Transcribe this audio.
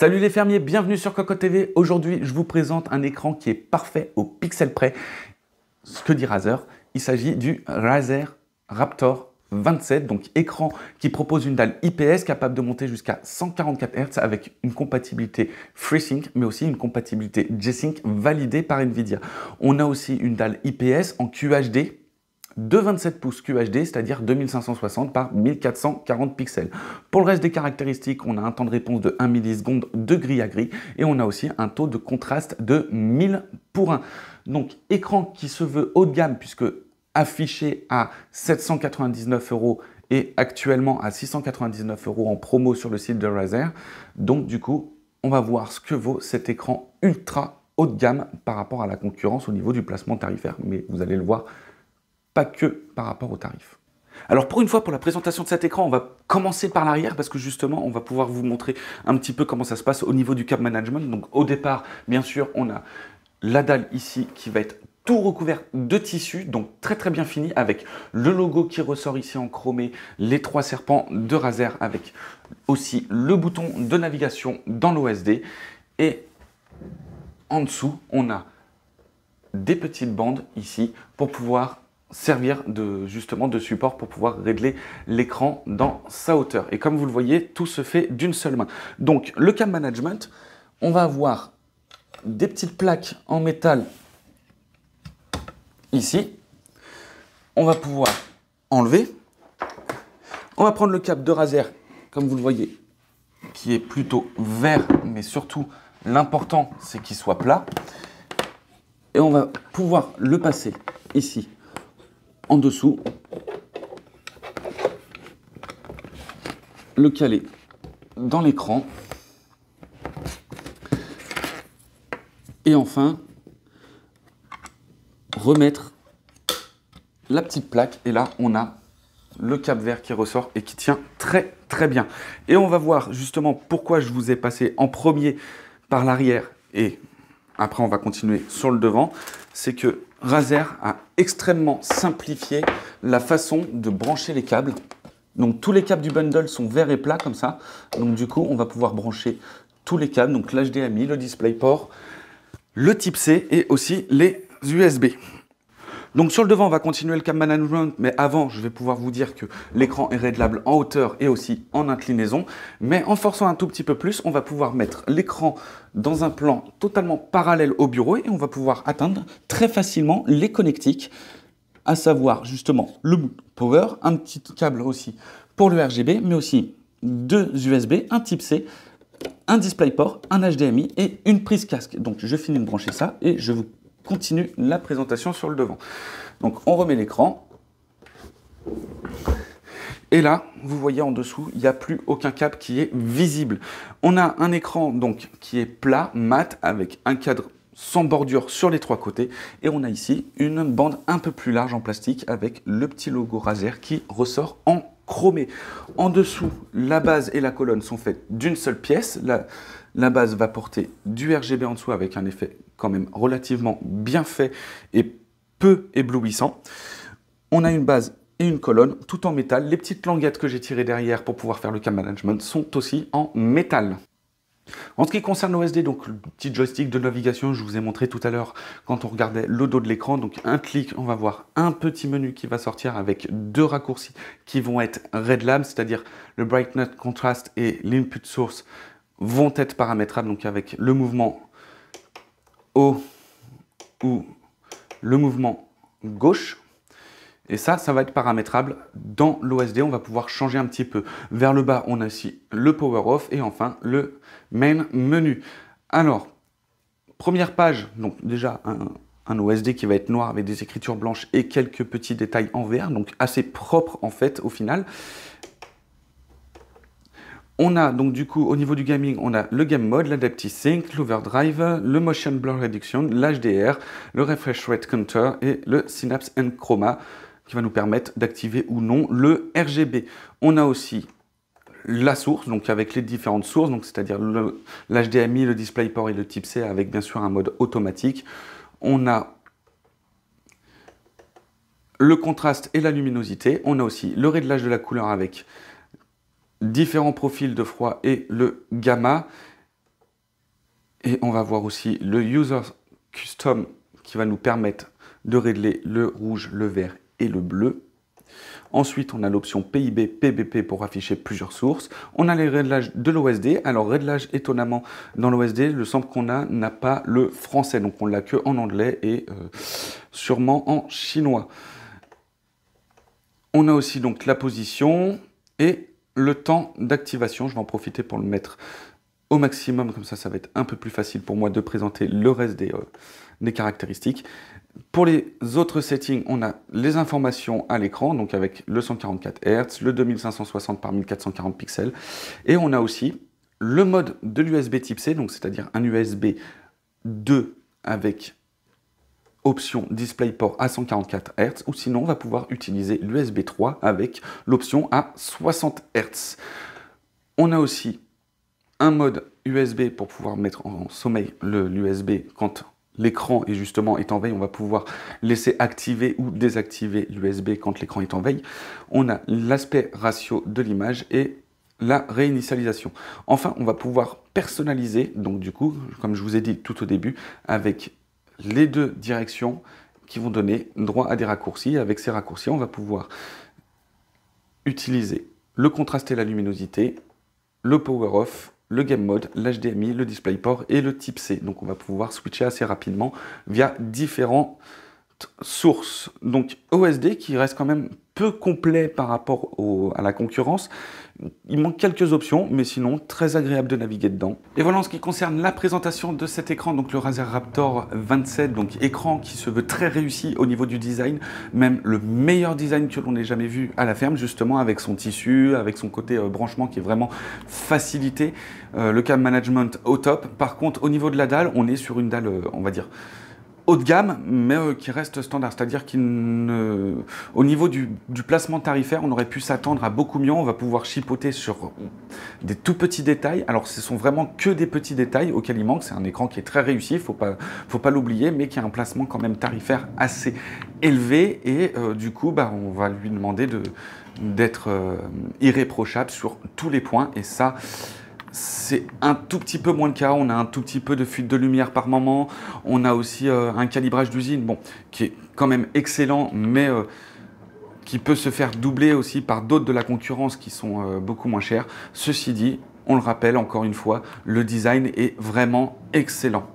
Salut les fermiers, bienvenue sur Cocotte TV. Aujourd'hui, je vous présente un écran qui est parfait au pixel près. Ce que dit Razer, il s'agit du Razer Raptor 27, donc écran qui propose une dalle IPS capable de monter jusqu'à 144 Hz avec une compatibilité FreeSync, mais aussi une compatibilité G-Sync validée par Nvidia. On a aussi une dalle IPS en QHD de 27 pouces QHD, c'est-à-dire 2560 par 1440 pixels. Pour le reste des caractéristiques, on a un temps de réponse de 1 milliseconde de gris à gris et on a aussi un taux de contraste de 1000 pour 1. Donc écran qui se veut haut de gamme puisque affiché à 799 € et actuellement à 699 € en promo sur le site de Razer. Donc du coup, on va voir ce que vaut cet écran ultra haut de gamme par rapport à la concurrence au niveau du placement tarifaire. Mais vous allez le voir, pas que par rapport au tarif. Alors pour une fois, pour la présentation de cet écran, on va commencer par l'arrière parce que justement, on va pouvoir vous montrer un petit peu comment ça se passe au niveau du câble management. Donc au départ, bien sûr, on a la dalle ici qui va être tout recouvert de tissu, donc très très bien fini avec le logo qui ressort ici en chromé, les trois serpents de Razer avec aussi le bouton de navigation dans l'OSD. Et en dessous, on a des petites bandes ici pour pouvoir servir justement de support pour pouvoir régler l'écran dans sa hauteur. Et comme vous le voyez, tout se fait d'une seule main. Donc le câble management, on va avoir des petites plaques en métal ici. On va pouvoir enlever. On va prendre le câble de Razer, comme vous le voyez, qui est plutôt vert, mais surtout l'important c'est qu'il soit plat. Et on va pouvoir le passer ici en dessous, le caler dans l'écran et enfin remettre la petite plaque. Et là on a le câble vert qui ressort et qui tient très très bien. Et on va voir justement pourquoi je vous ai passé en premier par l'arrière et après on va continuer sur le devant. C'est que Razer a extrêmement simplifié la façon de brancher les câbles. Donc tous les câbles du bundle sont verts et plats comme ça. Donc du coup, on va pouvoir brancher tous les câbles, donc l'HDMI, le DisplayPort, le type C et aussi les USB. Donc sur le devant, on va continuer le câble management, mais avant, je vais pouvoir vous dire que l'écran est réglable en hauteur et aussi en inclinaison. Mais en forçant un tout petit peu plus, on va pouvoir mettre l'écran dans un plan totalement parallèle au bureau et on va pouvoir atteindre très facilement les connectiques, à savoir justement le boot power, un petit câble aussi pour le RGB, mais aussi deux USB, un type C, un DisplayPort, un HDMI et une prise casque. Donc je finis de brancher ça et je vous continue la présentation sur le devant. Donc on remet l'écran. Et là, vous voyez en dessous, il n'y a plus aucun câble qui est visible. On a un écran donc qui est plat, mat, avec un cadre sans bordure sur les trois côtés. Et on a ici une bande un peu plus large en plastique avec le petit logo Razer qui ressort en chromé. En dessous, la base et la colonne sont faites d'une seule pièce. La base va porter du RGB en dessous avec un effet quand même relativement bien fait et peu éblouissant. On a une base et une colonne tout en métal. Les petites languettes que j'ai tirées derrière pour pouvoir faire le câble management sont aussi en métal. En ce qui concerne l'OSD, donc le petit joystick de navigation, je vous ai montré tout à l'heure quand on regardait le dos de l'écran. Donc un clic, on va voir un petit menu qui va sortir avec deux raccourcis qui vont être réglables, c'est-à-dire le brightness, contrast et l'input source vont être paramétrables, donc avec le mouvement haut ou le mouvement gauche. Et ça va être paramétrable dans l'OSD. On va pouvoir changer un petit peu. Vers le bas, on a ici le power off et enfin le main menu. Alors, première page, donc déjà un OSD qui va être noir avec des écritures blanches et quelques petits détails en vert, donc assez propre en fait au final. On a donc du coup au niveau du gaming, on a le game mode, l'adaptive sync, l'overdrive, le motion blur reduction, l'HDR, le refresh rate counter et le synapse and chroma qui va nous permettre d'activer ou non le RGB. On a aussi la source, donc avec les différentes sources, donc c'est-à-dire l'HDMI, le DisplayPort et le type C avec bien sûr un mode automatique. On a le contraste et la luminosité. On a aussi le réglage de la couleur avec différents profils de froid et le gamma. Et on va voir aussi le User Custom qui va nous permettre de régler le rouge, le vert et le bleu. Ensuite, on a l'option PIB, PBP pour afficher plusieurs sources. On a les réglages de l'OSD. Alors, réglage, étonnamment, dans l'OSD, le sample qu'on a n'a pas le français. Donc, on l'a que en anglais et sûrement en chinois. On a aussi donc la position et le temps d'activation. Je vais en profiter pour le mettre au maximum. Comme ça va être un peu plus facile pour moi de présenter le reste des caractéristiques. Pour les autres settings, on a les informations à l'écran, donc avec le 144 Hz, le 2560 par 1440 pixels, et on a aussi le mode de l'USB type C, donc c'est-à-dire un USB 2 avec option DisplayPort à 144 Hz, ou sinon on va pouvoir utiliser l'USB 3 avec l'option à 60 Hz. On a aussi un mode USB pour pouvoir mettre en sommeil l'USB quand l'écran est justement en veille. On va pouvoir laisser activer ou désactiver l'USB quand l'écran est en veille. On a l'aspect ratio de l'image et la réinitialisation. Enfin, on va pouvoir personnaliser, donc du coup, comme je vous ai dit tout au début, avec les deux directions qui vont donner droit à des raccourcis. Avec ces raccourcis, on va pouvoir utiliser le contraste et la luminosité, le power off, le game mode, l'HDMI, le DisplayPort et le type C. Donc on va pouvoir switcher assez rapidement via différentes sources. Donc OSD qui reste quand même peu complet par rapport à la concurrence. Il manque quelques options, mais sinon très agréable de naviguer dedans. Et voilà en ce qui concerne la présentation de cet écran, donc le Razer Raptor 27, donc écran qui se veut très réussi au niveau du design, même le meilleur design que l'on ait jamais vu à la ferme, justement avec son tissu, avec son côté branchement qui est vraiment facilité, le câble management au top. Par contre, au niveau de la dalle, on est sur une dalle, on va dire, haut de gamme, mais qui reste standard. C'est-à-dire qu'au niveau du placement tarifaire, on aurait pu s'attendre à beaucoup mieux. On va pouvoir chipoter sur des tout petits détails. Alors, ce sont vraiment que des petits détails auxquels il manque. C'est un écran qui est très réussi, il faut pas l'oublier, mais qui a un placement quand même tarifaire assez élevé. Et du coup, on va lui demander d'être irréprochable sur tous les points. Et ça, c'est un tout petit peu moins le cas. On a un tout petit peu de fuite de lumière par moment. On a aussi un calibrage d'usine, qui est quand même excellent, mais qui peut se faire doubler aussi par d'autres de la concurrence qui sont beaucoup moins chers. Ceci dit, on le rappelle encore une fois, le design est vraiment excellent.